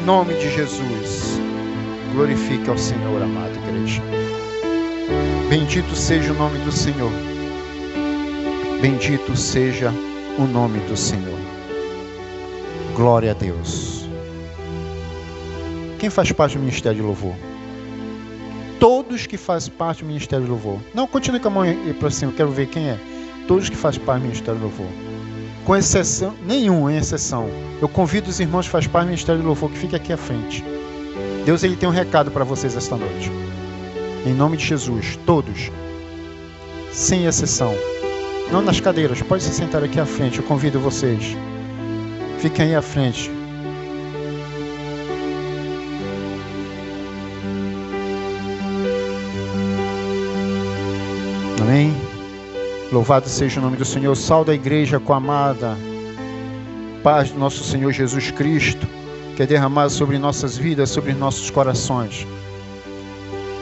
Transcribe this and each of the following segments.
nome de Jesus. Glorifique ao Senhor, amada igreja. Bendito seja o nome do Senhor. Bendito seja o nome do Senhor. Glória a Deus. Quem faz parte do Ministério de Louvor? Todos que fazem parte do Ministério de Louvor. Não, continue com a mão aí para cima, eu quero ver quem é. Todos que fazem parte do Ministério de Louvor. Com exceção, nenhum em exceção. Eu convido os irmãos que fazem parte do Ministério de Louvor que fiquem aqui à frente. Deus, ele tem um recado para vocês esta noite. Em nome de Jesus, todos, sem exceção. Não nas cadeiras, pode se sentar aqui à frente, eu convido vocês. Fiquem aí à frente. Amém? Louvado seja o nome do Senhor. Salve a igreja com a amada paz do nosso Senhor Jesus Cristo, que é derramado sobre nossas vidas, sobre nossos corações.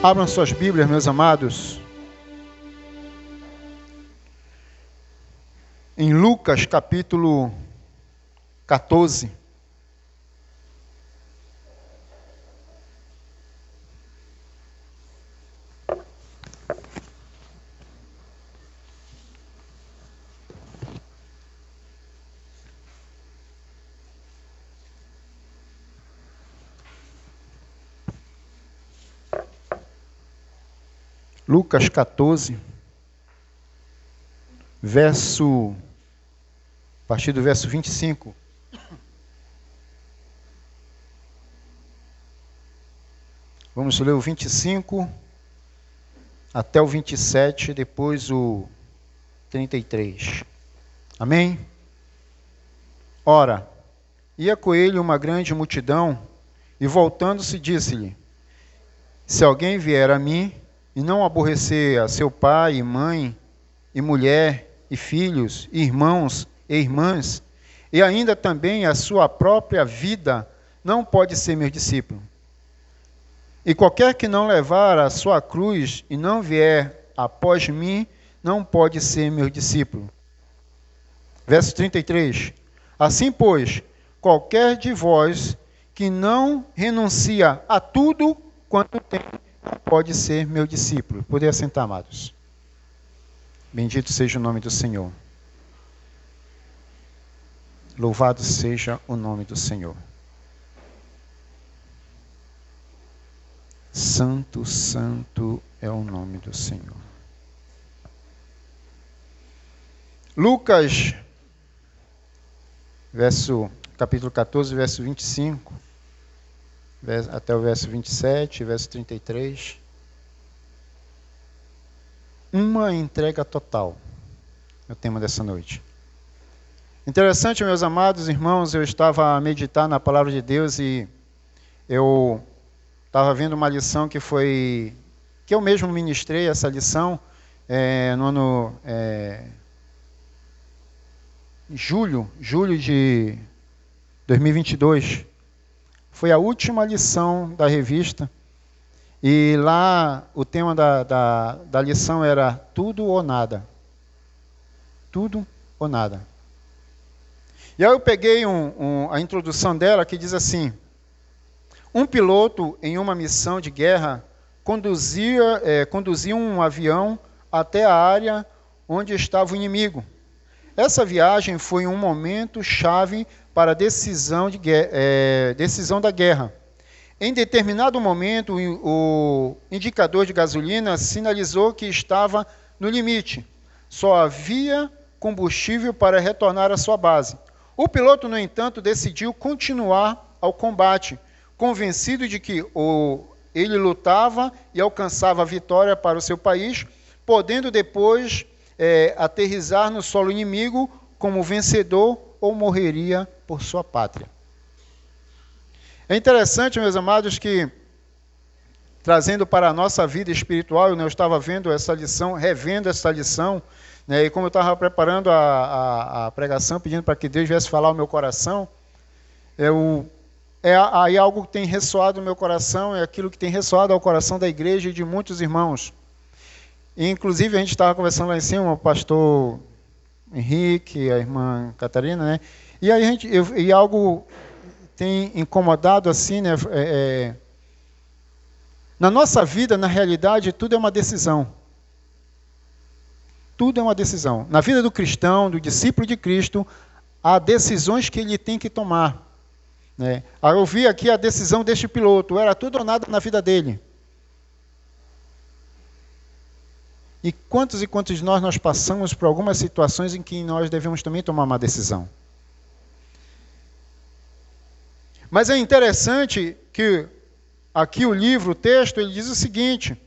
Abram suas Bíblias, meus amados, em Lucas capítulo 14. Lucas 14, a partir do verso 25. Vamos ler o 25 até o 27, depois o 33. Amém? Ora, ia com ele uma grande multidão, e voltando-se disse-lhe: se alguém vier a mim, e não aborrecer a seu pai e mãe, e mulher, e filhos, e irmãos e irmãs, e ainda também a sua própria vida, não pode ser meu discípulo. E qualquer que não levar a sua cruz e não vier após mim, não pode ser meu discípulo. Verso 33. Assim, pois, qualquer de vós que não renuncia a tudo quanto tem, não pode ser meu discípulo. Poder assentar, amados. Bendito seja o nome do Senhor. Louvado seja o nome do Senhor. Santo, santo é o nome do Senhor. Lucas, capítulo 14, verso 25. Até o verso 27, verso 33. Uma entrega total é o tema dessa noite. Interessante, meus amados irmãos, eu estava a meditar na palavra de Deus e eu estava vendo uma lição que eu mesmo ministrei essa lição no ano julho de 2022. Foi a última lição da revista, e lá o tema da lição era tudo ou nada. Tudo ou nada. E aí eu peguei a introdução dela, que diz assim: um piloto em uma missão de guerra conduzia um avião até a área onde estava o inimigo. Essa viagem foi um momento chave para a decisão da guerra. Em determinado momento, o indicador de gasolina sinalizou que estava no limite. Só havia combustível para retornar à sua base. O piloto, no entanto, decidiu continuar ao combate, convencido de que ele lutava e alcançava a vitória para o seu país, podendo depois aterrissar no solo inimigo como vencedor ou morreria por sua pátria. É interessante, meus amados, que trazendo para a nossa vida espiritual, eu estava vendo essa lição, revendo essa lição, né, e como eu estava preparando a pregação, pedindo para que Deus viesse falar ao meu coração, aí algo que tem ressoado no meu coração, é aquilo que tem ressoado ao coração da igreja e de muitos irmãos. E, inclusive, a gente estava conversando lá em cima, o pastor Henrique, a irmã Catarina, né? E aí algo tem incomodado assim, né? Na nossa vida, na realidade, tudo é uma decisão. Tudo é uma decisão. Na vida do cristão, do discípulo de Cristo, há decisões que ele tem que tomar. Né? Eu vi aqui a decisão deste piloto, era tudo ou nada na vida dele. E quantos de nós passamos por algumas situações em que nós devemos também tomar uma decisão. Mas é interessante que aqui o livro, o texto, ele diz o seguinte,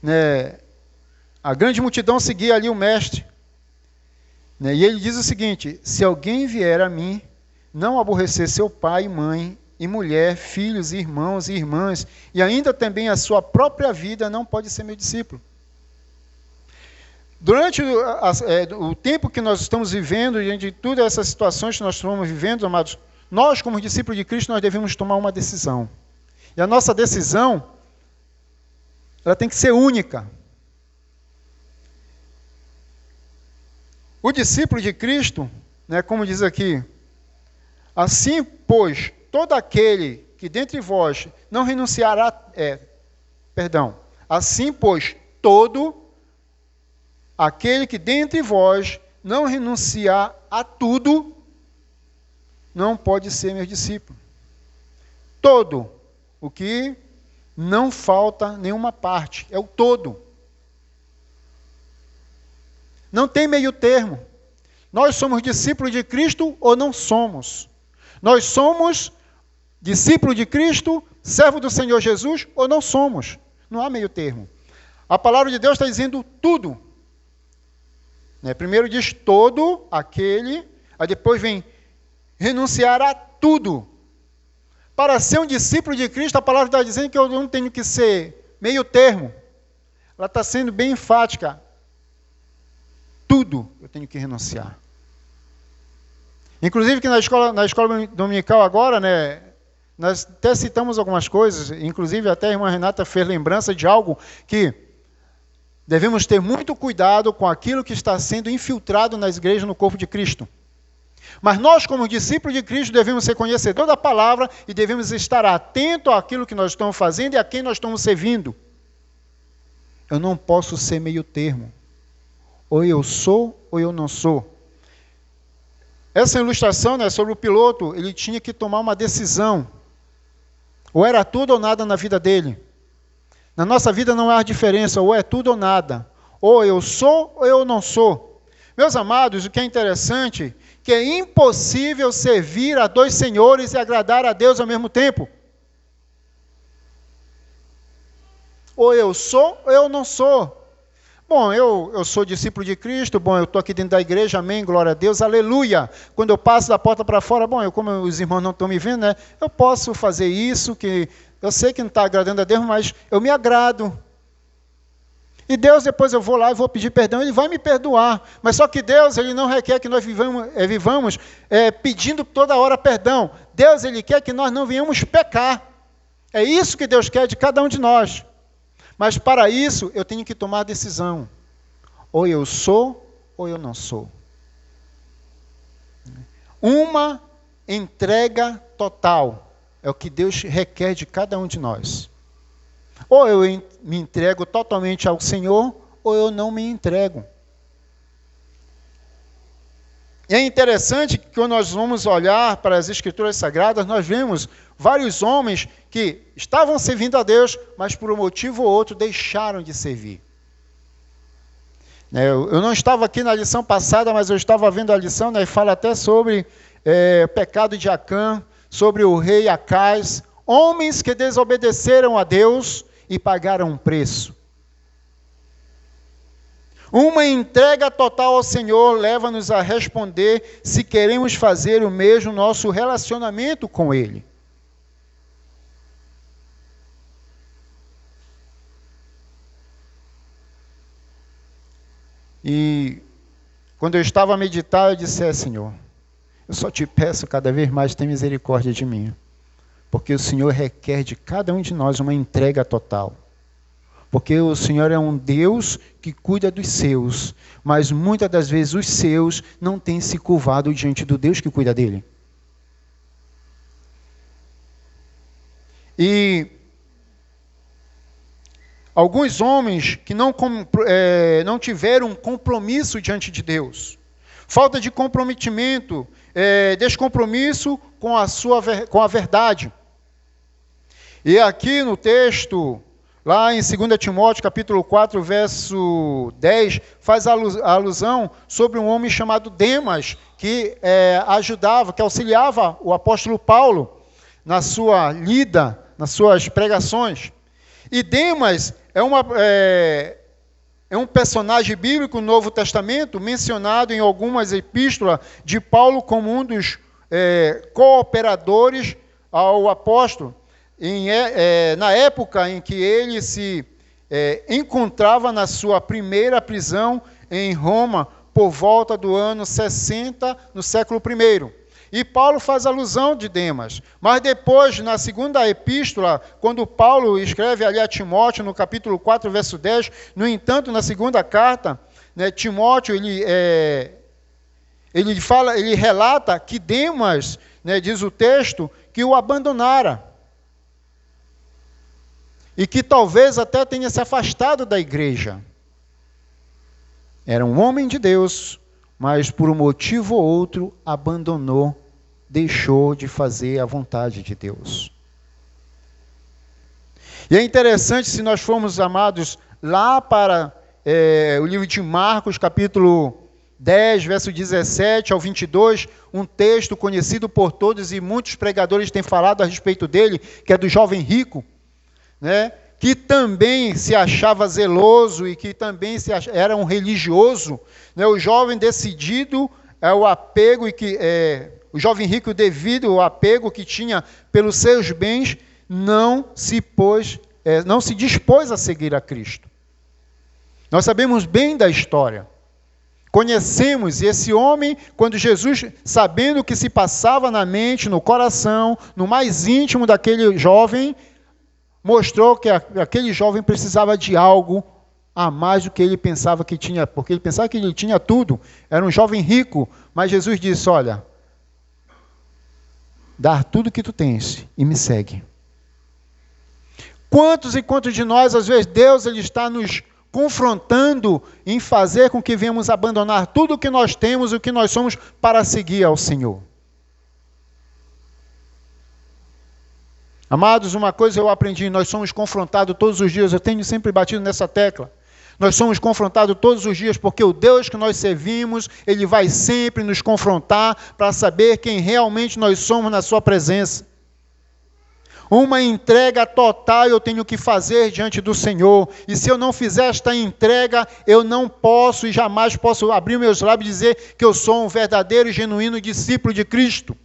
né, a grande multidão seguia ali o mestre, né, e ele diz o seguinte, se alguém vier a mim, não aborrecer seu pai e mãe, e mulher, filhos, irmãos e irmãs, e ainda também a sua própria vida, não pode ser meu discípulo. Durante o tempo que nós estamos vivendo, diante de todas essas situações que nós estamos vivendo, amados, nós, como discípulos de Cristo, nós devemos tomar uma decisão. E a nossa decisão, ela tem que ser única. O discípulo de Cristo, né, como diz aqui, assim, pois, todo aquele que dentre vós não renunciará, assim, pois, todo aquele que dentre vós não renunciar a tudo, não pode ser meu discípulo. Todo, o que não falta nenhuma parte, é o todo. Não tem meio termo. Nós somos discípulos de Cristo ou não somos? Nós somos discípulo de Cristo, servo do Senhor Jesus ou não somos? Não há meio termo. A palavra de Deus está dizendo tudo. Primeiro diz todo aquele, aí depois vem renunciar a tudo. Para ser um discípulo de Cristo, a palavra está dizendo que eu não tenho que ser meio termo. Ela está sendo bem enfática. Tudo eu tenho que renunciar. Inclusive que na escola dominical agora, né, nós até citamos algumas coisas, inclusive até a irmã Renata fez lembrança de algo que devemos ter muito cuidado com aquilo que está sendo infiltrado nas igrejas no corpo de Cristo. Mas nós, como discípulos de Cristo, devemos ser conhecedores da palavra e devemos estar atentos àquilo que nós estamos fazendo e a quem nós estamos servindo. Eu não posso ser meio termo. Ou eu sou ou eu não sou. Essa ilustração, né, sobre o piloto, ele tinha que tomar uma decisão. Ou era tudo ou nada na vida dele. Na nossa vida não há diferença, ou é tudo ou nada. Ou eu sou ou eu não sou. Meus amados, o que é interessante, que é impossível servir a dois senhores e agradar a Deus ao mesmo tempo. Ou eu sou ou eu não sou. Bom, eu sou discípulo de Cristo, bom, eu estou aqui dentro da igreja, amém, glória a Deus, aleluia. Quando eu passo da porta para fora, bom, como os irmãos não estão me vendo, né, eu posso fazer isso, que eu sei que não está agradando a Deus, mas eu me agrado. E Deus, depois eu vou lá e vou pedir perdão, Ele vai me perdoar. Mas só que Deus, Ele não requer que nós vivamos pedindo toda hora perdão. Deus, Ele quer que nós não venhamos pecar. É isso que Deus quer de cada um de nós. Mas para isso, eu tenho que tomar decisão. Ou eu sou, ou eu não sou. Uma entrega total é o que Deus requer de cada um de nós. Ou eu me entrego totalmente ao Senhor, ou eu não me entrego. E é interessante que quando nós vamos olhar para as Escrituras Sagradas, nós vemos vários homens que estavam servindo a Deus, mas por um motivo ou outro deixaram de servir. Eu não estava aqui na lição passada, mas eu estava vendo a lição, né, e fala até sobre o pecado de Acã, sobre o rei Acais, homens que desobedeceram a Deus e pagaram um preço. Uma entrega total ao Senhor leva-nos a responder se queremos fazer o mesmo nosso relacionamento com Ele. E quando eu estava a meditar, eu disse, Senhor, eu só te peço cada vez mais, tenha misericórdia de mim. Porque o Senhor requer de cada um de nós uma entrega total. porque o Senhor é um Deus que cuida dos seus, mas muitas das vezes os seus não têm se curvado diante do Deus que cuida dele. E alguns homens que não tiveram compromisso diante de Deus, falta de comprometimento, descompromisso com a verdade. E aqui no texto, lá em 2 Timóteo, capítulo 4, verso 10, faz a alusão sobre um homem chamado Demas, que ajudava, que auxiliava o apóstolo Paulo na sua lida, nas suas pregações. E Demas é um personagem bíblico no Novo Testamento, mencionado em algumas epístolas de Paulo como um dos cooperadores ao apóstolo, na época em que ele se encontrava na sua primeira prisão em Roma, por volta do ano 60, no século I. E Paulo faz alusão de Demas. Mas depois, na segunda epístola, quando Paulo escreve ali a Timóteo, no capítulo 4, verso 10, no entanto, na segunda carta, né, Timóteo, ele relata que Demas, né, diz o texto, que o abandonara. E que talvez até tenha se afastado da igreja. Era um homem de Deus, mas por um motivo ou outro abandonou, deixou de fazer a vontade de Deus. E é interessante, se nós formos, amados, lá para o livro de Marcos, capítulo 10, verso 17 ao 22, um texto conhecido por todos e muitos pregadores têm falado a respeito dele, que é do jovem rico, né? Que também se achava zeloso e que também era um religioso, né? O jovem decidido o apego o jovem rico, devido ao apego que tinha pelos seus bens, não se dispôs a seguir a Cristo. Nós sabemos bem da história. Conhecemos esse homem, quando Jesus, sabendo o que se passava na mente, no coração, no mais íntimo daquele jovem, mostrou que aquele jovem precisava de algo a mais do que ele pensava que tinha, porque ele pensava que ele tinha tudo, era um jovem rico, mas Jesus disse, olha, dá tudo que tu tens e me segue. Quantos e quantos de nós, às vezes, Deus ele está nos confrontando em fazer com que venhamos abandonar tudo o que nós temos, o que nós somos, para seguir ao Senhor. Amados, uma coisa eu aprendi, nós somos confrontados todos os dias, eu tenho sempre batido nessa tecla. Nós somos confrontados todos os dias porque o Deus que nós servimos, Ele vai sempre nos confrontar para saber quem realmente nós somos na sua presença. Uma entrega total eu tenho que fazer diante do Senhor. E se eu não fizer esta entrega, eu não posso e jamais posso abrir meus lábios e dizer que eu sou um verdadeiro e genuíno discípulo de Cristo.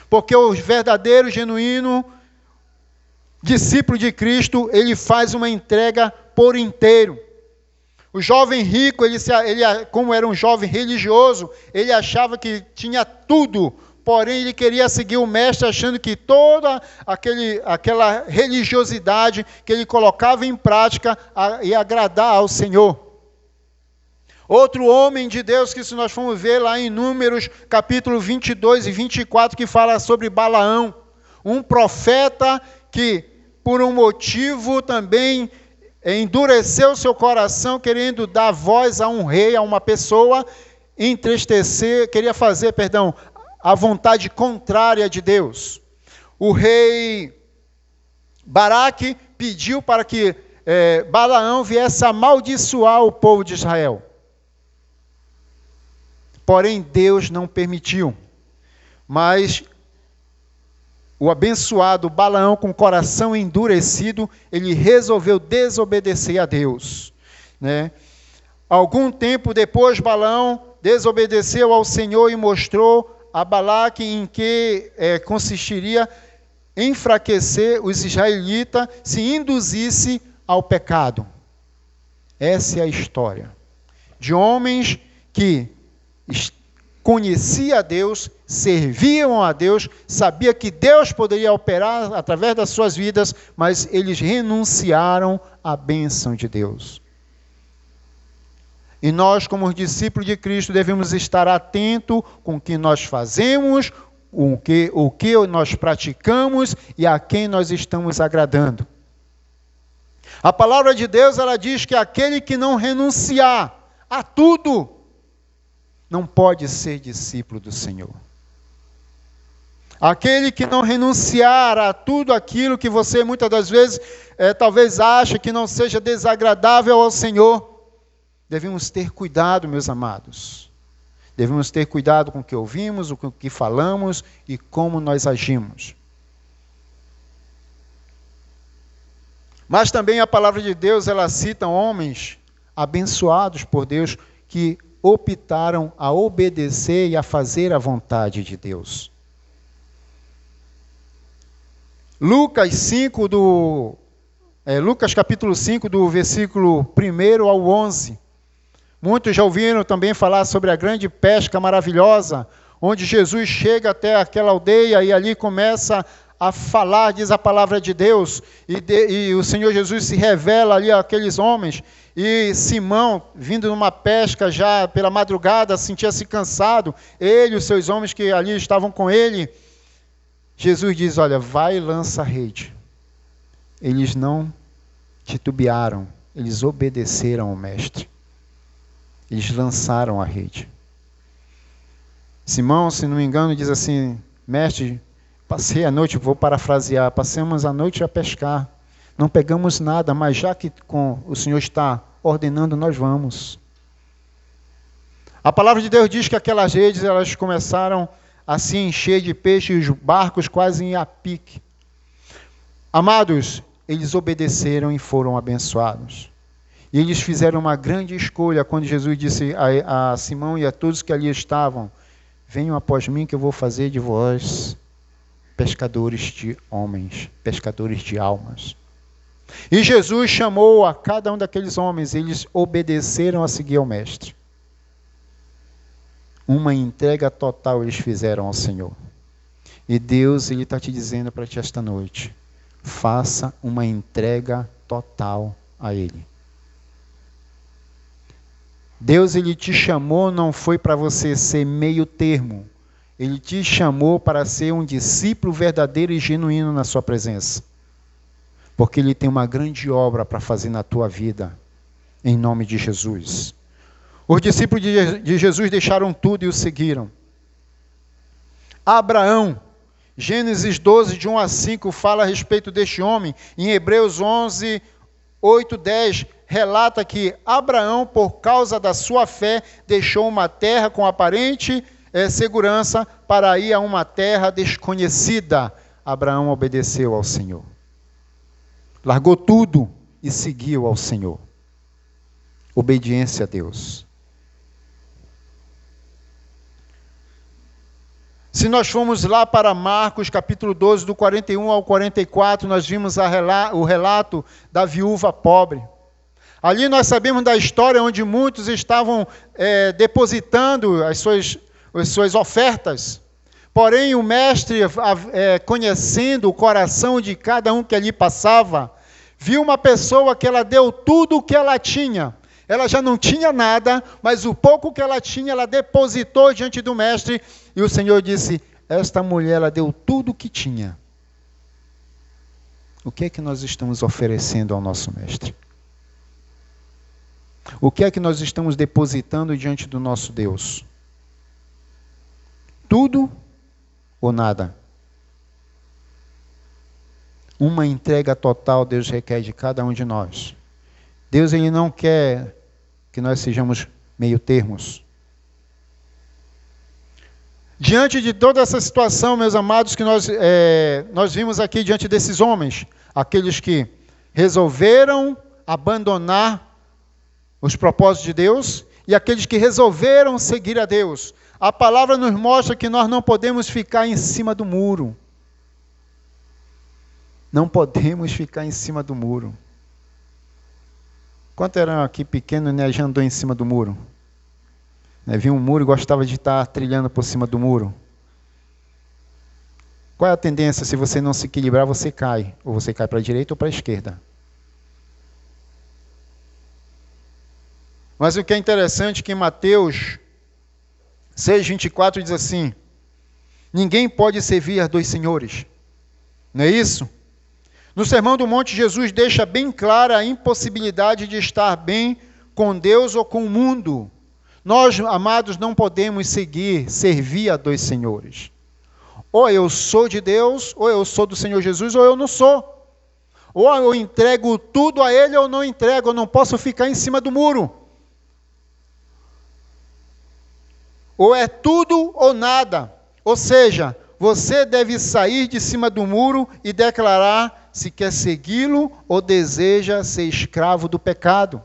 Porque o verdadeiro, genuíno discípulo de Cristo, ele faz uma entrega por inteiro. O jovem rico, ele como era um jovem religioso, ele achava que tinha tudo, porém ele queria seguir o mestre, achando que toda aquela religiosidade que ele colocava em prática ia agradar ao Senhor. Outro homem de Deus, que se nós formos ver lá em Números, capítulo 22 e 24, que fala sobre Balaão, um profeta que, por um motivo também, endureceu seu coração, querendo dar voz a um rei, a uma pessoa, queria fazer a vontade contrária de Deus. O rei Baraque pediu para que Balaão viesse amaldiçoar o povo de Israel. Porém, Deus não permitiu. Mas o abençoado Balaão, com o coração endurecido, ele resolveu desobedecer a Deus, né? Algum tempo depois, Balaão desobedeceu ao Senhor e mostrou a Balaque em que consistiria enfraquecer os israelitas se induzisse ao pecado. Essa é a história de homens que conhecia a Deus, serviam a Deus, sabia que Deus poderia operar através das suas vidas, mas eles renunciaram à bênção de Deus. E nós, como discípulos de Cristo, devemos estar atentos com o que nós fazemos, o que nós praticamos e a quem nós estamos agradando. A palavra de Deus, ela diz que aquele que não renunciar a tudo, não pode ser discípulo do Senhor. Aquele que não renunciar a tudo aquilo que você muitas das vezes talvez acha que não seja desagradável ao Senhor, devemos ter cuidado, meus amados. Devemos ter cuidado com o que ouvimos, com o que falamos e como nós agimos. Mas também a palavra de Deus, ela cita homens abençoados por Deus que optaram a obedecer e a fazer a vontade de Deus. Lucas capítulo 5, do versículo 1 ao 11. Muitos já ouviram também falar sobre a grande pesca maravilhosa, onde Jesus chega até aquela aldeia e ali começa a falar, diz a palavra de Deus, e o Senhor Jesus se revela ali àqueles homens, e Simão, vindo numa pesca já pela madrugada, sentia-se cansado, ele e os seus homens que ali estavam com ele. Jesus diz, olha, vai e lança a rede. Eles não titubearam, eles obedeceram ao mestre. Eles lançaram a rede. Simão, se não me engano, diz assim, mestre, passei a noite, vou parafrasear, passamos a noite a pescar, não pegamos nada, mas já que o Senhor está ordenando, nós vamos. A palavra de Deus diz que aquelas redes, elas começaram a se encher de peixe e os barcos quase em a pique. Amados, eles obedeceram e foram abençoados. E eles fizeram uma grande escolha quando Jesus disse a Simão e a todos que ali estavam, venham após mim que eu vou fazer de vós pescadores de homens, pescadores de almas. E Jesus chamou a cada um daqueles homens, eles obedeceram a seguir ao mestre. Uma entrega total eles fizeram ao Senhor. E Deus, Ele está te dizendo para ti esta noite, faça uma entrega total a Ele. Deus, Ele te chamou, não foi para você ser meio termo. Ele te chamou para ser um discípulo verdadeiro e genuíno na sua presença. Porque Ele tem uma grande obra para fazer na tua vida, em nome de Jesus. Os discípulos de Jesus deixaram tudo e o seguiram. Abraão, Gênesis 12, de 1 a 5, fala a respeito deste homem. Em Hebreus 11, 8, 10, relata que Abraão, por causa da sua fé, deixou uma terra com aparente segurança para ir a uma terra desconhecida. Abraão obedeceu ao Senhor. Largou tudo e seguiu ao Senhor. Obediência a Deus. Se nós formos lá para Marcos, capítulo 12, do 41 ao 44, nós vimos o relato da viúva pobre. Ali nós sabemos da história onde muitos estavam depositando as suas ofertas. Porém, o mestre, conhecendo o coração de cada um que ali passava, viu uma pessoa que ela deu tudo o que ela tinha. Ela já não tinha nada, mas o pouco que ela tinha, ela depositou diante do mestre. E o Senhor disse, esta mulher, ela deu tudo o que tinha. O que é que nós estamos oferecendo ao nosso mestre? O que é que nós estamos depositando diante do nosso Deus? Tudo ou nada? Uma entrega total Deus requer de cada um de nós. Deus, Ele não quer que nós sejamos meio termos. Diante de toda essa situação, meus amados, que nós vimos aqui diante desses homens, aqueles que resolveram abandonar os propósitos de Deus e aqueles que resolveram seguir a Deus. A palavra nos mostra que nós não podemos ficar em cima do muro. Não podemos ficar em cima do muro. Quanto eram aqui pequenos, né? Já andou em cima do muro? Via um muro e gostava de estar trilhando por cima do muro. Qual é a tendência? Se você não se equilibrar, você cai. Ou você cai para a direita ou para a esquerda. Mas o que é interessante é que em Mateus 6,24 diz assim: ninguém pode servir a dois senhores. Não é isso? No Sermão do Monte, Jesus deixa bem clara a impossibilidade de estar bem com Deus ou com o mundo. Nós, amados, não podemos servir a dois senhores. Ou eu sou de Deus, ou eu sou do Senhor Jesus, ou eu não sou. Ou eu entrego tudo a Ele, ou não entrego. Eu não posso ficar em cima do muro. Ou é tudo ou nada. Ou seja, você deve sair de cima do muro e declarar se quer segui-lo ou deseja ser escravo do pecado.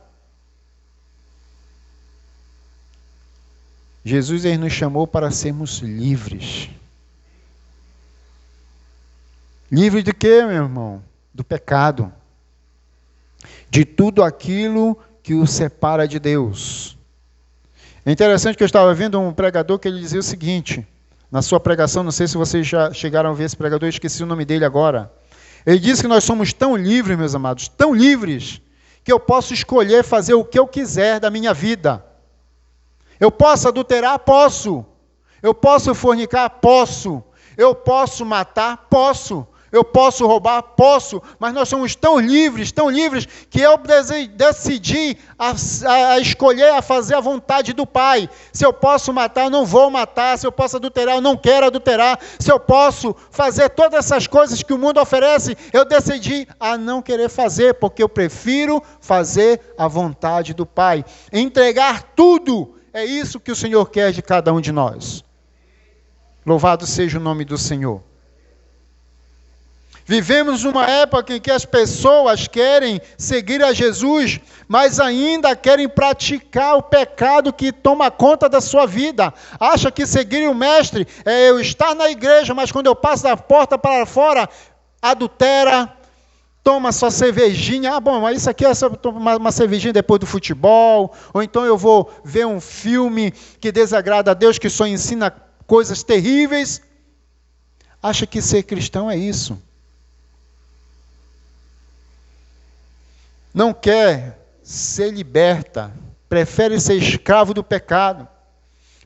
Jesus ele nos chamou para sermos livres. Livre de quê, meu irmão? Do pecado. De tudo aquilo que o separa de Deus. É interessante que eu estava vendo um pregador que ele dizia o seguinte, na sua pregação, não sei se vocês já chegaram a ver esse pregador, eu esqueci o nome dele agora. Ele disse que nós somos tão livres, meus amados, tão livres, que eu posso escolher fazer o que eu quiser da minha vida. Eu posso adulterar? Posso. Eu posso fornicar? Posso. Eu posso matar? Posso. Eu posso roubar? Posso. Mas nós somos tão livres, que eu decidi a escolher, a fazer a vontade do Pai. Se eu posso matar, eu não vou matar. Se eu posso adulterar, eu não quero adulterar. Se eu posso fazer todas essas coisas que o mundo oferece, eu decidi a não querer fazer, porque eu prefiro fazer a vontade do Pai. Entregar tudo. É isso que o Senhor quer de cada um de nós. Louvado seja o nome do Senhor. Vivemos numa época em que as pessoas querem seguir a Jesus, mas ainda querem praticar o pecado que toma conta da sua vida. Acha que seguir o Mestre é eu estar na igreja, mas quando eu passo da porta para fora, adultera, toma sua cervejinha. Bom, mas isso aqui é só uma cervejinha depois do futebol. Ou então eu vou ver um filme que desagrada a Deus, que só ensina coisas terríveis. Acha que ser cristão é isso. Não quer ser liberta, prefere ser escravo do pecado,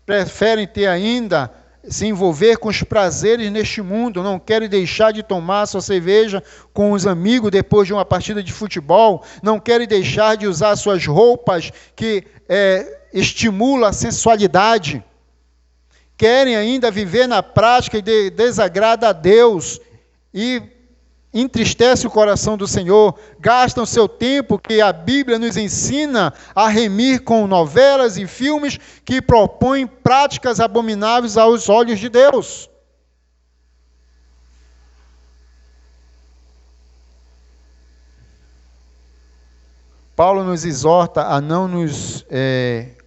preferem ter ainda, se envolver com os prazeres neste mundo, não querem deixar de tomar sua cerveja com os amigos depois de uma partida de futebol, não querem deixar de usar suas roupas que estimulam a sensualidade, querem ainda viver na prática e desagrada a Deus e entristece o coração do Senhor, gastam seu tempo que a Bíblia nos ensina a remir com novelas e filmes que propõem práticas abomináveis aos olhos de Deus. Paulo nos exorta a não nos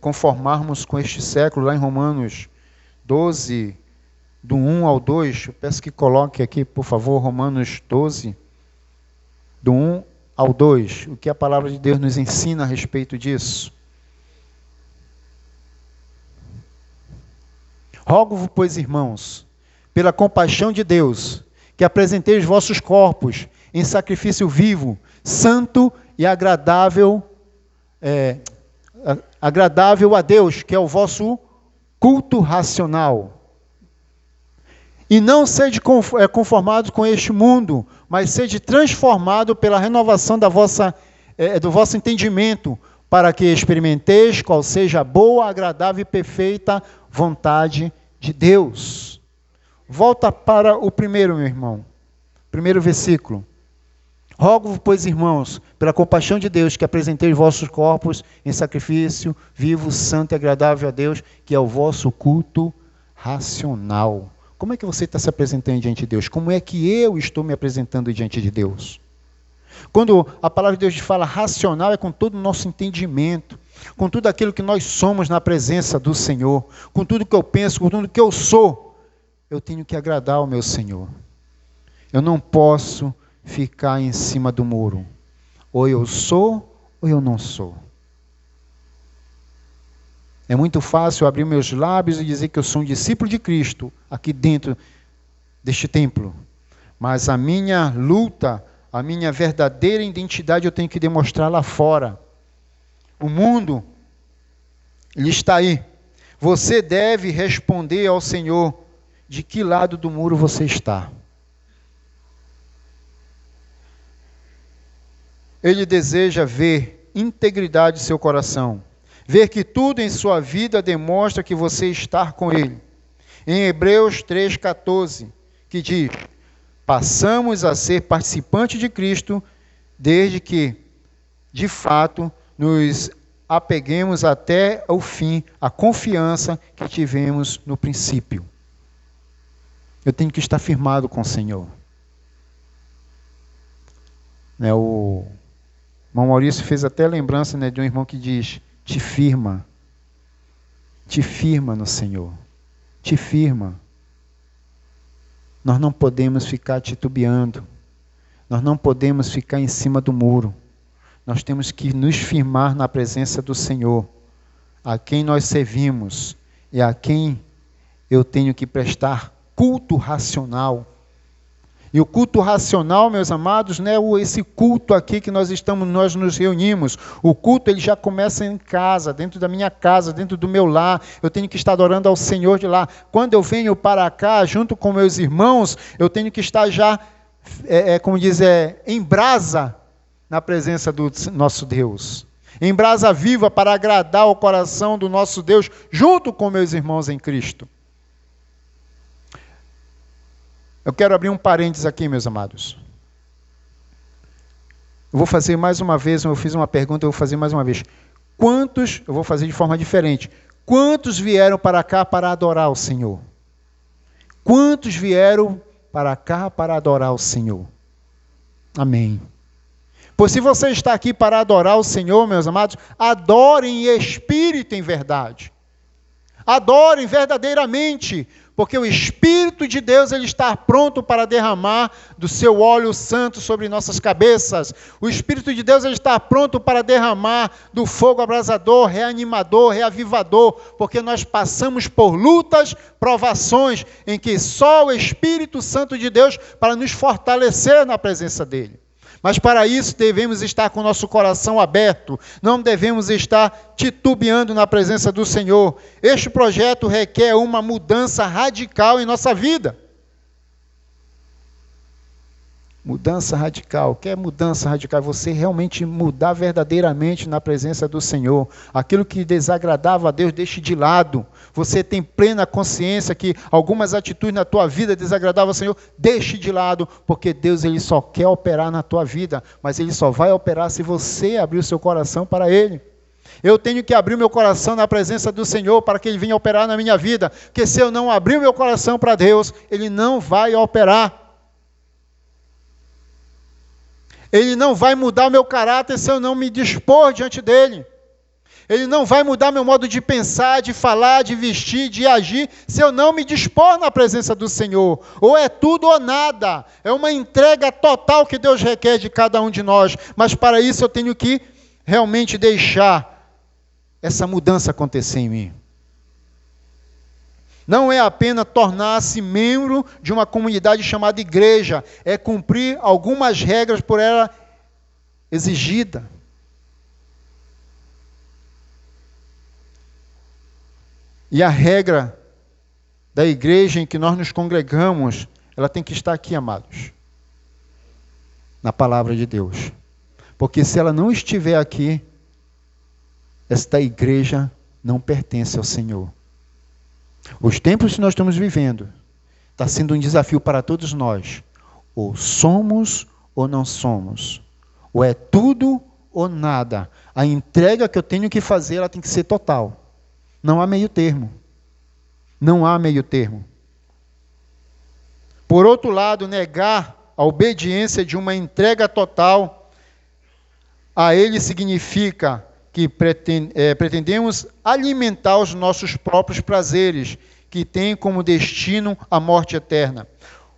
conformarmos com este século, lá em Romanos 12, do 1 ao 2, eu peço que coloque aqui, por favor, Romanos 12, do 1 ao 2, o que a palavra de Deus nos ensina a respeito disso. Rogo-vos, pois, irmãos, pela compaixão de Deus, que apresenteis os vossos corpos em sacrifício vivo, santo e agradável a Deus, que é o vosso culto racional. E não sede conformados com este mundo, mas sede transformado pela renovação do vosso entendimento, para que experimenteis qual seja a boa, agradável e perfeita vontade de Deus. Volta para o primeiro, meu irmão. Primeiro versículo. Rogo-vos, pois, irmãos, pela compaixão de Deus, que apresenteis vossos corpos em sacrifício vivo, santo e agradável a Deus, que é o vosso culto racional. Como é que você está se apresentando diante de Deus? Como é que eu estou me apresentando diante de Deus? Quando a palavra de Deus fala racional, é com todo o nosso entendimento, com tudo aquilo que nós somos na presença do Senhor, com tudo que eu penso, com tudo que eu sou, eu tenho que agradar ao meu Senhor. Eu não posso ficar em cima do muro. Ou eu sou, ou eu não sou. É muito fácil abrir meus lábios e dizer que eu sou um discípulo de Cristo aqui dentro deste templo. Mas a minha luta, a minha verdadeira identidade eu tenho que demonstrar lá fora. O mundo, ele está aí. Você deve responder ao Senhor de que lado do muro você está. Ele deseja ver integridade em seu coração. Ver que tudo em sua vida demonstra que você está com Ele. Em Hebreus 3,14, que diz: passamos a ser participantes de Cristo desde que, de fato, nos apeguemos até o fim à confiança que tivemos no princípio. Eu tenho que estar firmado com o Senhor. O irmão Maurício fez até lembrança de um irmão que diz: te firma no Senhor, te firma. Nós não podemos ficar titubeando, nós não podemos ficar em cima do muro, nós temos que nos firmar na presença do Senhor, a quem nós servimos e a quem eu tenho que prestar culto racional. E o culto racional, meus amados, não é esse culto aqui que nós nos reunimos. O culto ele já começa em casa, dentro da minha casa, dentro do meu lar. Eu tenho que estar adorando ao Senhor de lá. Quando eu venho para cá, junto com meus irmãos, eu tenho que estar já, em brasa na presença do nosso Deus. Em brasa viva para agradar o coração do nosso Deus, junto com meus irmãos em Cristo. Eu quero abrir um parênteses aqui, meus amados. Eu vou fazer mais uma vez, eu fiz uma pergunta, eu vou fazer mais uma vez. Quantos, eu vou fazer de forma diferente, quantos vieram para cá para adorar o Senhor? Quantos vieram para cá para adorar o Senhor? Amém. Pois se você está aqui para adorar o Senhor, meus amados, adorem em espírito e em verdade. Adorem verdadeiramente, porque o Espírito de Deus ele está pronto para derramar do seu óleo santo sobre nossas cabeças. O Espírito de Deus ele está pronto para derramar do fogo abrasador, reanimador, reavivador, porque nós passamos por lutas, provações, em que só o Espírito Santo de Deus para nos fortalecer na presença dele. Mas para isso devemos estar com o nosso coração aberto, não devemos estar titubeando na presença do Senhor. Este projeto requer uma mudança radical em nossa vida. Mudança radical. O que é mudança radical? Você realmente mudar verdadeiramente na presença do Senhor. Aquilo que desagradava a Deus, deixe de lado. Você tem plena consciência que algumas atitudes na tua vida desagradavam ao Senhor, deixe de lado, porque Deus ele só quer operar na tua vida, mas Ele só vai operar se você abrir o seu coração para Ele. Eu tenho que abrir o meu coração na presença do Senhor para que Ele venha operar na minha vida, porque se eu não abrir o meu coração para Deus, Ele não vai operar. Ele não vai mudar o meu caráter se eu não me dispor diante dele. Ele não vai mudar meu modo de pensar, de falar, de vestir, de agir, se eu não me dispor na presença do Senhor. Ou é tudo ou nada. É uma entrega total que Deus requer de cada um de nós. Mas para isso eu tenho que realmente deixar essa mudança acontecer em mim. Não é apenas tornar-se membro de uma comunidade chamada igreja, é cumprir algumas regras por ela exigida. E a regra da igreja em que nós nos congregamos, ela tem que estar aqui, amados, na palavra de Deus. Porque se ela não estiver aqui, esta igreja não pertence ao Senhor. Os tempos que nós estamos vivendo está sendo um desafio para todos nós. Ou somos ou não somos. Ou é tudo ou nada. A entrega que eu tenho que fazer, ela tem que ser total. Não há meio termo. Não há meio termo. Por outro lado, negar a obediência de uma entrega total a Ele significa que pretendemos alimentar os nossos próprios prazeres, que têm como destino a morte eterna.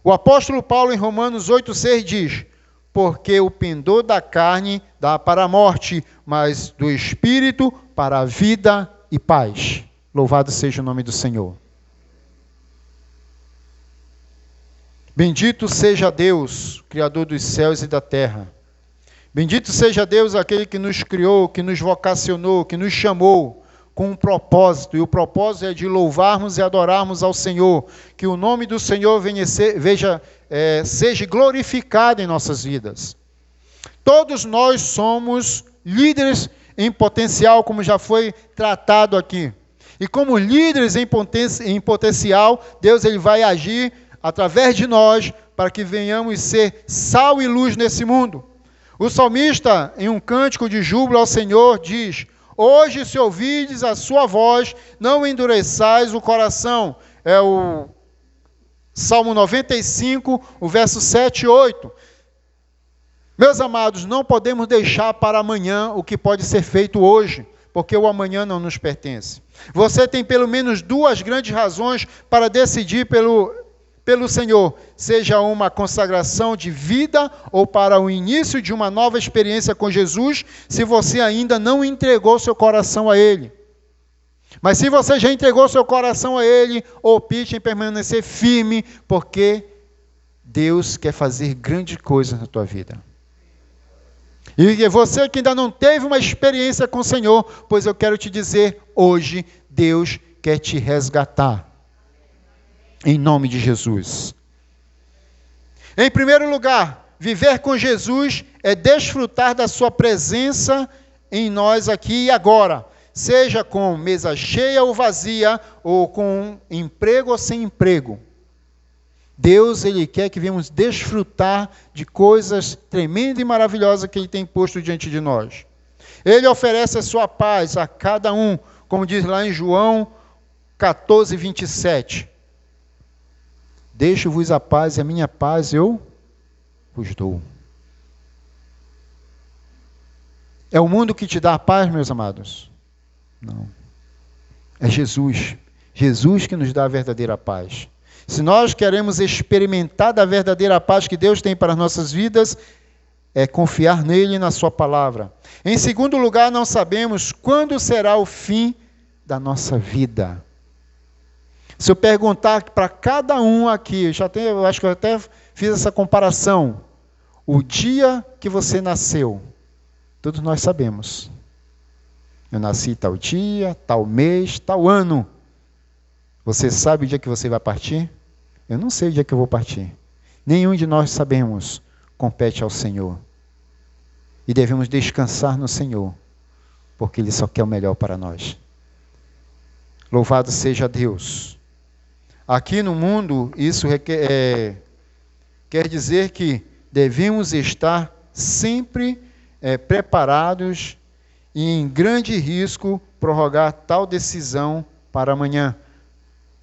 O apóstolo Paulo, em Romanos 8,6, diz: porque o pendor da carne dá para a morte, mas do espírito para a vida e paz. Louvado seja o nome do Senhor. Bendito seja Deus, Criador dos céus e da terra. Bendito seja Deus, aquele que nos criou, que nos vocacionou, que nos chamou com um propósito. E o propósito é de louvarmos e adorarmos ao Senhor. Que o nome do Senhor seja glorificado em nossas vidas. Todos nós somos líderes em potencial, como já foi tratado aqui. E como líderes em potencial, Deus ele vai agir através de nós para que venhamos ser sal e luz nesse mundo. O salmista, em um cântico de júbilo ao Senhor, diz: hoje, se ouvides a sua voz, não endureçais o coração. É o Salmo 95, o verso 7 e 8. Meus amados, não podemos deixar para amanhã o que pode ser feito hoje, porque o amanhã não nos pertence. Você tem pelo menos duas grandes razões para decidir pelo Senhor, seja uma consagração de vida ou para o início de uma nova experiência com Jesus, se você ainda não entregou seu coração a Ele. Mas se você já entregou seu coração a Ele, opte em permanecer firme, porque Deus quer fazer grandes coisas na tua vida. E você que ainda não teve uma experiência com o Senhor, pois eu quero te dizer, hoje Deus quer te resgatar. Em nome de Jesus. Em primeiro lugar, viver com Jesus é desfrutar da sua presença em nós aqui e agora. Seja com mesa cheia ou vazia, ou com emprego ou sem emprego. Deus, Ele quer que venhamos desfrutar de coisas tremendas e maravilhosas que Ele tem posto diante de nós. Ele oferece a sua paz a cada um, como diz lá em João 14, 27. Deixo-vos a paz e a minha paz eu vos dou. É o mundo que te dá a paz, meus amados? Não. É Jesus. Jesus que nos dá a verdadeira paz. Se nós queremos experimentar da verdadeira paz que Deus tem para as nossas vidas, é confiar nele e na sua palavra. Em segundo lugar, não sabemos quando será o fim da nossa vida. Se eu perguntar para cada um aqui, eu acho que eu até fiz essa comparação, o dia que você nasceu, todos nós sabemos. Eu nasci tal dia, tal mês, tal ano. Você sabe o dia que você vai partir? Eu não sei o dia que eu vou partir. Nenhum de nós sabemos. Compete ao Senhor. E devemos descansar no Senhor, porque Ele só quer o melhor para nós. Louvado seja Deus. Aqui no mundo, isso quer dizer que devemos estar sempre preparados e em grande risco prorrogar tal decisão para amanhã.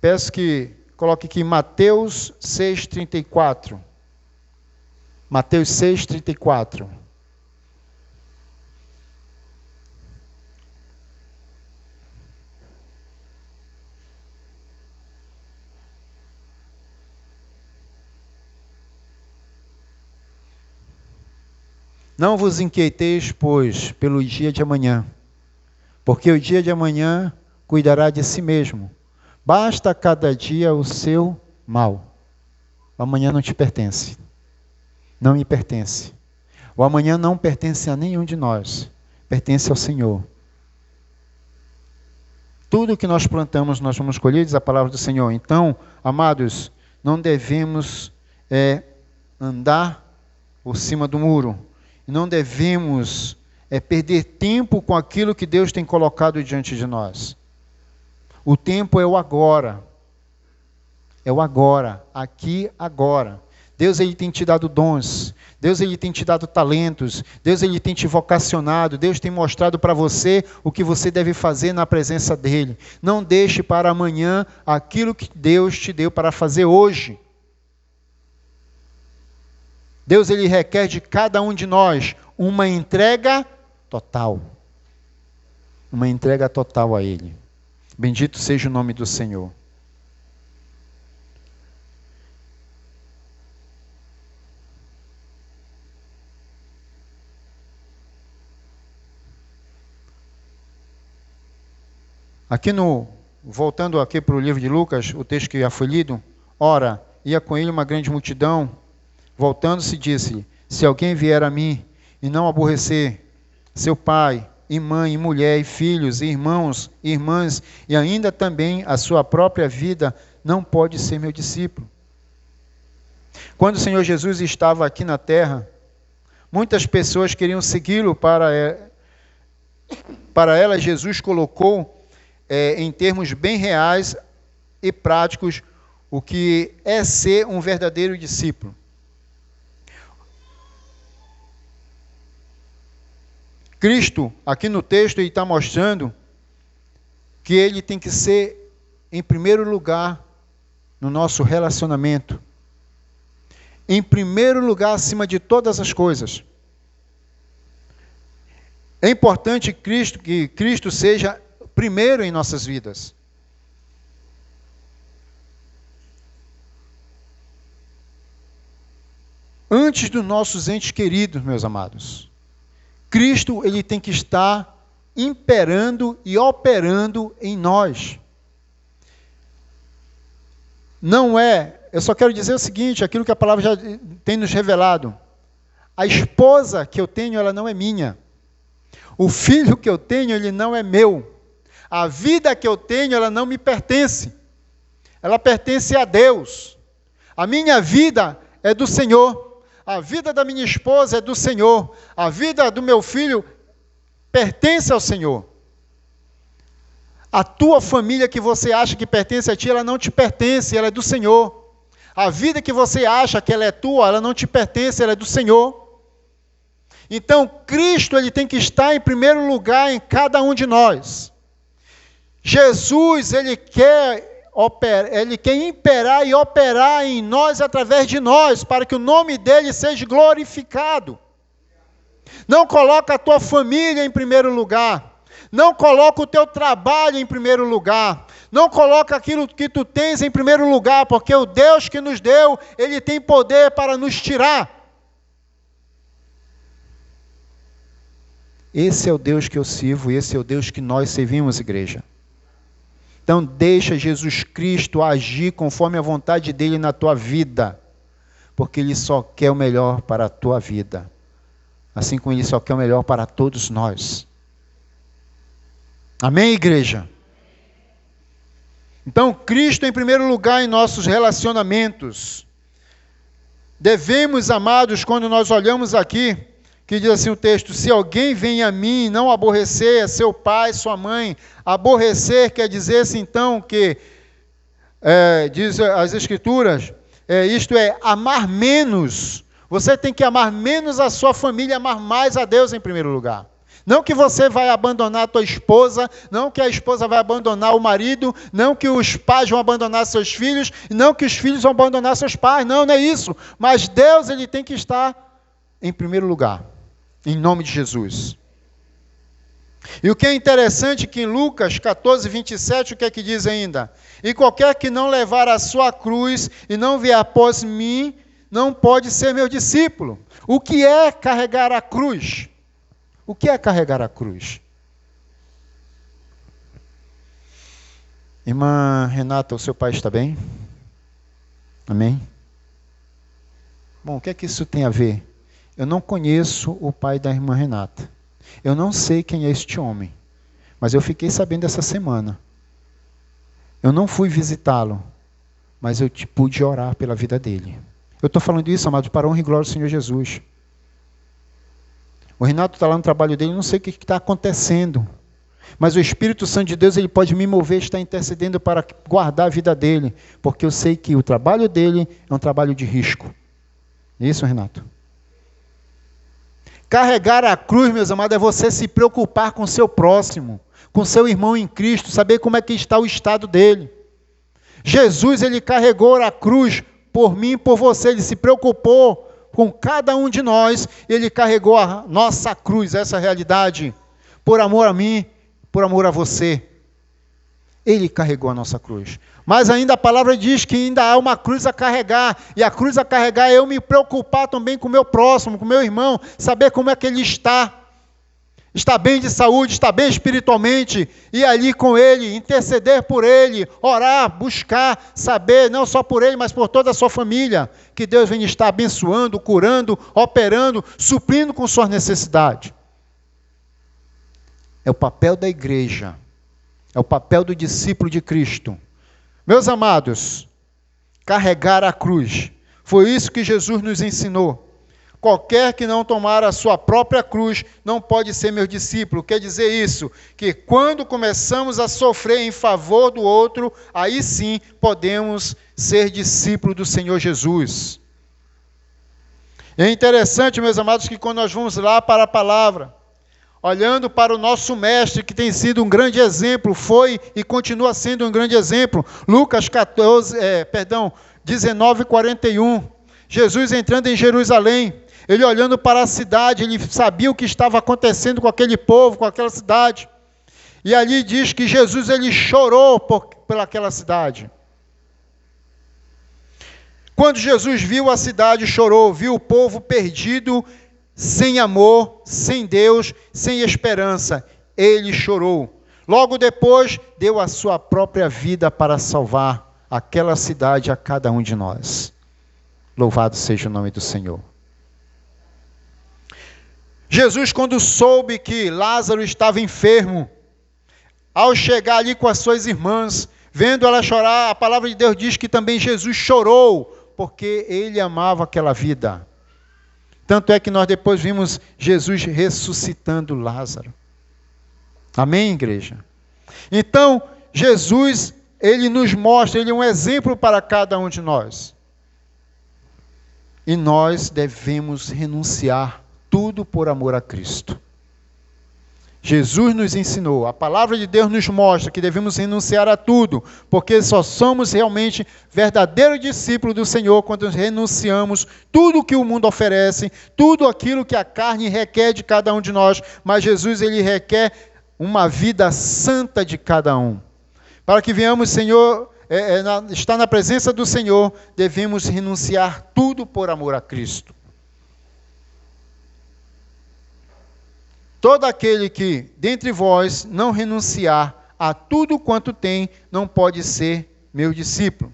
Peço que coloque aqui Mateus 6,34. Mateus 6,34. Não vos inquieteis, pois, pelo dia de amanhã, porque o dia de amanhã cuidará de si mesmo. Basta cada dia o seu mal. O amanhã não te pertence. Não me pertence. O amanhã não pertence a nenhum de nós. Pertence ao Senhor. Tudo que nós plantamos, nós vamos colher, diz a palavra do Senhor. Então, amados, não devemos andar por cima do muro. Não devemos perder tempo com aquilo que Deus tem colocado diante de nós. O tempo é o agora. É o agora. Aqui, agora. Deus ele tem te dado dons. Deus ele tem te dado talentos. Deus ele tem te vocacionado. Deus tem mostrado para você o que você deve fazer na presença dele. Não deixe para amanhã aquilo que Deus te deu para fazer hoje. Deus ele requer de cada um de nós uma entrega total. Uma entrega total a Ele. Bendito seja o nome do Senhor. Voltando aqui para o livro de Lucas, o texto que já foi lido, ora, ia com ele uma grande multidão, voltando-se disse-lhe, se alguém vier a mim e não aborrecer seu pai, e mãe, e mulher, e filhos, e irmãos, e irmãs, e ainda também a sua própria vida, não pode ser meu discípulo. Quando o Senhor Jesus estava aqui na terra, muitas pessoas queriam segui-lo. Para elas, Jesus colocou em termos bem reais e práticos o que é ser um verdadeiro discípulo. Cristo, aqui no texto, ele está mostrando que ele tem que ser, em primeiro lugar, no nosso relacionamento. Em primeiro lugar, acima de todas as coisas. É importante que Cristo seja primeiro em nossas vidas. Antes dos nossos entes queridos, meus amados. Cristo, ele tem que estar imperando e operando em nós. Eu só quero dizer o seguinte, aquilo que a palavra já tem nos revelado. A esposa que eu tenho, ela não é minha. O filho que eu tenho, ele não é meu. A vida que eu tenho, ela não me pertence. Ela pertence a Deus. A minha vida é do Senhor. A vida da minha esposa é do Senhor. A vida do meu filho pertence ao Senhor. A tua família que você acha que pertence a ti, ela não te pertence, ela é do Senhor. A vida que você acha que ela é tua, ela não te pertence, ela é do Senhor. Então, Cristo, ele tem que estar em primeiro lugar em cada um de nós. Jesus, ele quer imperar e operar em nós, através de nós, para que o nome dele seja glorificado. Não coloca a tua família em primeiro lugar. Não coloca o teu trabalho em primeiro lugar. Não coloca aquilo que tu tens em primeiro lugar, porque o Deus que nos deu, ele tem poder para nos tirar. Esse é o Deus que eu sirvo, esse é o Deus que nós servimos, igreja. Então, deixa Jesus Cristo agir conforme a vontade dele na tua vida, porque ele só quer o melhor para a tua vida, assim como ele só quer o melhor para todos nós. Amém, igreja? Então, Cristo em primeiro lugar em nossos relacionamentos. Devemos, amados, quando nós olhamos aqui, que diz assim o texto, se alguém vem a mim e não aborrecer seu pai, sua mãe, aborrecer quer dizer-se então que, diz as Escrituras, isto é, amar menos. Você tem que amar menos a sua família, amar mais a Deus em primeiro lugar. Não que você vai abandonar a tua esposa, não que a esposa vai abandonar o marido, não que os pais vão abandonar seus filhos, não que os filhos vão abandonar seus pais, não é isso. Mas Deus, ele tem que estar em primeiro lugar. Em nome de Jesus. E o que é interessante é que em Lucas 14, 27, o que é que diz ainda? E qualquer que não levar a sua cruz e não vier após mim, não pode ser meu discípulo. O que é carregar a cruz? O que é carregar a cruz? Irmã Renata, o seu pai está bem? Amém? Bom, o que é que isso tem a ver? Eu não conheço o pai da irmã Renata. Eu não sei quem é este homem. Mas eu fiquei sabendo essa semana. Eu não fui visitá-lo, mas eu pude orar pela vida dele. Eu estou falando isso, amados, para a honra e glória do Senhor Jesus. O Renato está lá no trabalho dele, não sei o que está acontecendo. Mas o Espírito Santo de Deus, ele pode me mover, está intercedendo para guardar a vida dele. Porque eu sei que o trabalho dele é um trabalho de risco. É isso, Renato? Carregar a cruz, meus amados, é você se preocupar com o seu próximo, com o seu irmão em Cristo, saber como é que está o estado dele. Jesus, ele carregou a cruz por mim e por você, ele se preocupou com cada um de nós, ele carregou a nossa cruz, essa realidade, por amor a mim, por amor a você. Ele carregou a nossa cruz. Mas ainda a palavra diz que ainda há uma cruz a carregar. E a cruz a carregar é eu me preocupar também com o meu próximo, com o meu irmão, saber como é que ele está. estar bem de saúde, estar bem espiritualmente, ir ali com ele, interceder por ele, orar, buscar, saber, não só por ele, mas por toda a sua família, que Deus venha estar abençoando, curando, operando, suprindo com suas necessidades. É o papel da igreja, é o papel do discípulo de Cristo. Meus amados, carregar a cruz, foi isso que Jesus nos ensinou. Qualquer que não tomar a sua própria cruz não pode ser meu discípulo. Quer dizer isso, que quando começamos a sofrer em favor do outro, aí sim podemos ser discípulos do Senhor Jesus. É interessante, meus amados, que quando nós vamos lá para a palavra, olhando para o nosso mestre, que tem sido um grande exemplo, foi e continua sendo um grande exemplo, Lucas 19:41, Jesus entrando em Jerusalém, ele olhando para a cidade, ele sabia o que estava acontecendo com aquele povo, com aquela cidade. E ali diz que Jesus ele chorou por aquela cidade. Quando Jesus viu a cidade, chorou, viu o povo perdido, sem amor, sem Deus, sem esperança. Ele chorou. Logo depois, deu a sua própria vida para salvar aquela cidade a cada um de nós. Louvado seja o nome do Senhor. Jesus, quando soube que Lázaro estava enfermo, ao chegar ali com as suas irmãs, vendo ela chorar, a palavra de Deus diz que também Jesus chorou, porque ele amava aquela vida. Tanto é que nós depois vimos Jesus ressuscitando Lázaro. Amém, igreja? Então, Jesus, ele nos mostra, ele é um exemplo para cada um de nós. E nós devemos renunciar tudo por amor a Cristo. Jesus nos ensinou, a palavra de Deus nos mostra que devemos renunciar a tudo, porque só somos realmente verdadeiros discípulos do Senhor quando renunciamos tudo que o mundo oferece, tudo aquilo que a carne requer de cada um de nós, mas Jesus ele requer uma vida santa de cada um. Para que venhamos, Senhor, estar na presença do Senhor, devemos renunciar tudo por amor a Cristo. Todo aquele que, dentre vós, não renunciar a tudo quanto tem, não pode ser meu discípulo.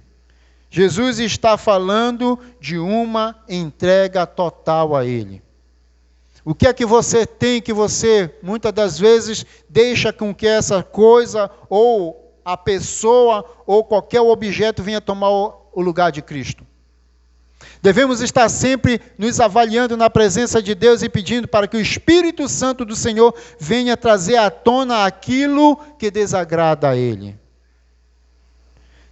Jesus está falando de uma entrega total a Ele. O que é que você tem que você, muitas das vezes, deixa com que essa coisa, ou a pessoa, ou qualquer objeto venha tomar o lugar de Cristo? Devemos estar sempre nos avaliando na presença de Deus e pedindo para que o Espírito Santo do Senhor venha trazer à tona aquilo que desagrada a Ele.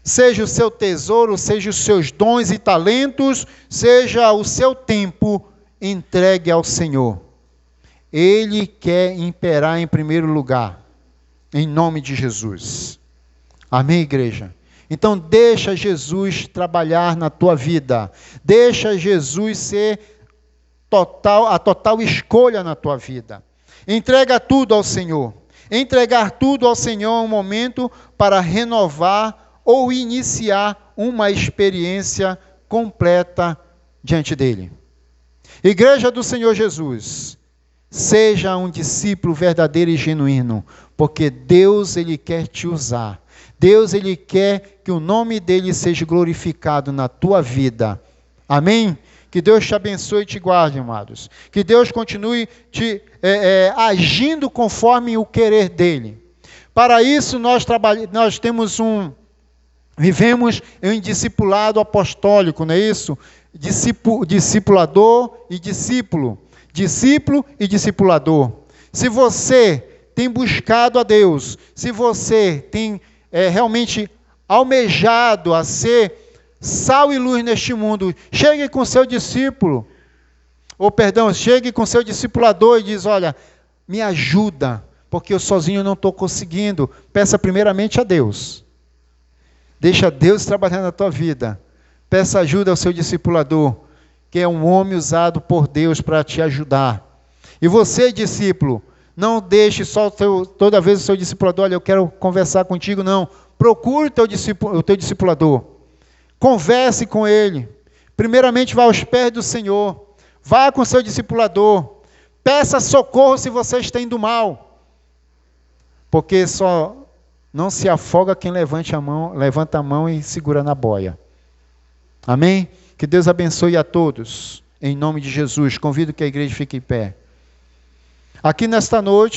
Seja o seu tesouro, seja os seus dons e talentos, seja o seu tempo, entregue ao Senhor. Ele quer imperar em primeiro lugar, em nome de Jesus. Amém, igreja? Então deixa Jesus trabalhar na tua vida. Deixa Jesus ser a total escolha na tua vida. Entrega tudo ao Senhor. Entregar tudo ao Senhor é um momento para renovar ou iniciar uma experiência completa diante dele. Igreja do Senhor Jesus, seja um discípulo verdadeiro e genuíno, porque Deus ele quer te usar. Deus ele quer que o nome dele seja glorificado na tua vida. Amém? Que Deus te abençoe e te guarde, amados. Que Deus continue agindo conforme o querer dele. Para isso nós vivemos em discipulado apostólico, não é isso? Discipulador e discípulo. Discípulo e discipulador. Se você tem buscado a Deus, se você tem realmente almejado a ser sal e luz neste mundo, chegue com seu discípulo, chegue com seu discipulador e diz, olha, me ajuda, porque eu sozinho não estou conseguindo. Peça primeiramente a Deus. Deixa Deus trabalhar na tua vida. Peça ajuda ao seu discipulador, que é um homem usado por Deus para te ajudar. E você, discípulo, não deixe só toda vez o seu discipulador, olha, eu quero conversar contigo, não. Procure o teu discipulador. Converse com ele. Primeiramente, vá aos pés do Senhor. Vá com o seu discipulador. Peça socorro se você está indo mal. Porque só não se afoga quem levanta a mão e segura na boia. Amém? Que Deus abençoe a todos. Em nome de Jesus. Convido que a igreja fique em pé. Aqui nesta noite,